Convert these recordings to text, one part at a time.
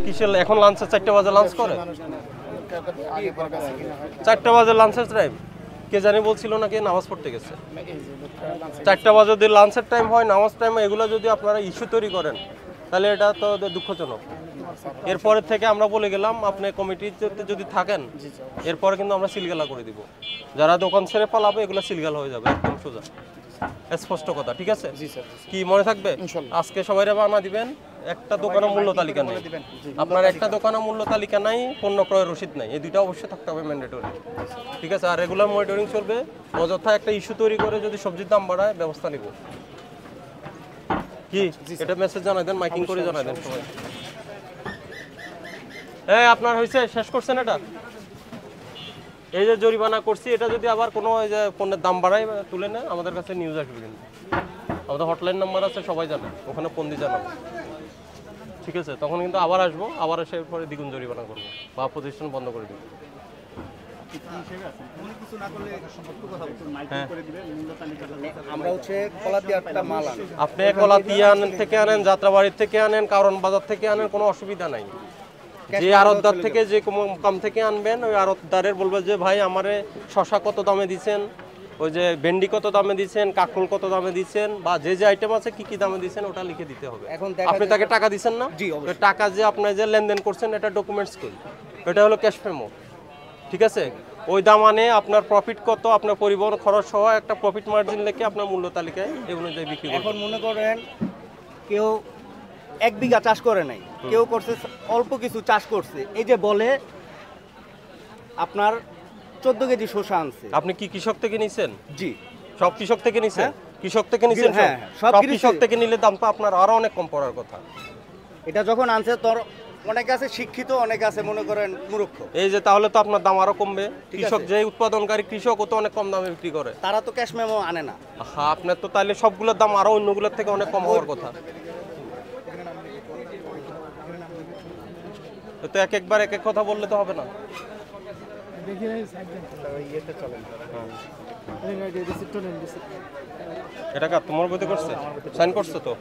কিসের এখন লাঞ্চে 4টা বাজে লাঞ্চ করে? 4টা বাজে লাঞ্চের টাইম কে জানি বলছিল নাকি নামাজ পড়তে গেছে। 4টা বাজে যদি লাঞ্চের টাইম হয়, নামাজ টাইম, এগুলো যদি আপনারা ইস্যু তৈরি করেন তাহলে এটা তো দুঃখজনক। এরপরে থেকে আমরা বলে গেলাম আপনি কমিটিতে যদি থাকেন এরপরে কিন্তু আমরা সিলগালা করে দিব। যারা দোকান ছেড়ে পালাবে এগুলো সিলগালা হয়ে যাবে, একদম সোজা স্পষ্ট কথা। ঠিক আছে? কি মনে থাকবে? আজকে সবাই বানা দিবেন। একটা দোকানের মূল্য তালিকা নেই, আপনার একটা দোকানের মূল্য তালিকা নাই, পণ্য ক্রয়ের রসিদ নাই, এই দুইটা অবশ্যই থাকতে হবে ম্যান্ডেটরি। ঠিক আছে? আর রেগুলার মনিটরিং চলবে। অযথা একটা ইস্যু তৈরি করে যদি সবজির দাম বাড়ায় ব্যবস্থা নিব। কি এটা মেসেজ জানাই দেন, মাইকিং করে জানাই দেন সবাই। এই আপনার হয়েছে, শেষ করছেন এটা? এই যে জরিমানা করছি, এটা যদি আবার কোনো এই যে পণ্যের দাম বাড়ায় তুলে নেয় আমাদের কাছে নিউজ আসবে, কিন্তু আমাদের হটলাইন নাম্বার আছে, সবাই জানে, ওখানে ফোন দিয়ে জানাবো। ঠিক আছে? তখন কিন্তু আবার আসবো, আবার এসে পরে দ্বিগুণ জরিমানা করবো বা প্রতিষ্ঠান বন্ধ করে দেবো। আপনি কলাতিয়া থেকে আনেন, যাত্রাবাড়ি থেকে আনেন, কারণ বাজার থেকে আনেন, কোনো অসুবিধা নাই। যে আড়তদার থেকে যে কম থেকে আনবেন, ওই আড়তদারের বলবে যে ভাই আমারে শশা কত দামে দিচ্ছেন, ওই যে ভেন্ডি কত দামে দিচ্ছেন, কাঁকরোল কত দামে দিচ্ছেন, বা যে যে আইটেম আছে কি কি দামে দিচ্ছেন ওটা লিখে দিতে হবে। আপনি তাকে টাকা দিচ্ছেন না, টাকা যে আপনি যে লেনদেন করছেন এটা ডকুমেন্টস করি, এটা হলো ক্যাশ মেমো। ঠিক আছে? ওই দাম আনে আপনার প্রফিট কত, আপনার পরিবহন খরচ সহ একটা প্রফিট মার্জিন লিখে আপনার মূল্য তালিকায় এই অনুযায়ী বিক্রি করবেন। এখন মনে করেন কেউ 1 বিঘা চাষ করে নাই, কেউ করছে অল্প কিছু চাষ করছে, এই যে বলে আপনার 14 কেজি শসা আনছে। আপনি কি কৃষক থেকে নিছেন? জি, সব কৃষক থেকে নিছেন? কৃষক থেকে নিছেন? হ্যাঁ, সব কৃষক থেকে নিলে দাম তো আপনার আরো অনেক কম পড়ার কথা। এটা যখন আনছে তোর অনেকে আছে শিক্ষিত, অনেকে আছে মনে করেন মূর্খ। এই যে তাহলে তো আপনার দাম আরো কমবে। কৃষক যে উৎপাদনকারী কৃষক ও তো অনেক কম দামে বিক্রি করে, তারা তো ক্যাশ মেমো আনে না। হ্যাঁ, আপনার তো তাহলে সবগুলোর দাম আরো অন্যগুলোর থেকে অনেক কম হওয়ার কথা। তো একবার এক এক কথা বললে তো হবে না। এটা কার তোমার বইতে করছে, সাইন করছে তো?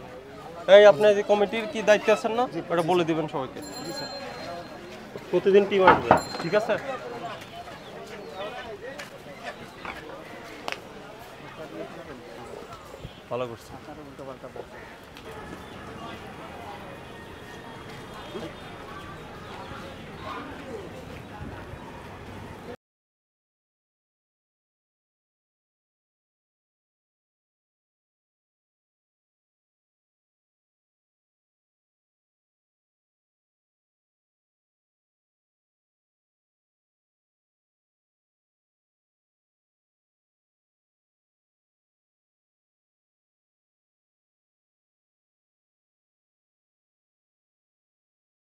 এই আপনি যে কমিটির কি দায়িত্ব আছেন না, ওটা বলে দিবেন সবাইকে। প্রতিদিন টিম আসবে। ঠিক আছে? ভালো করছে।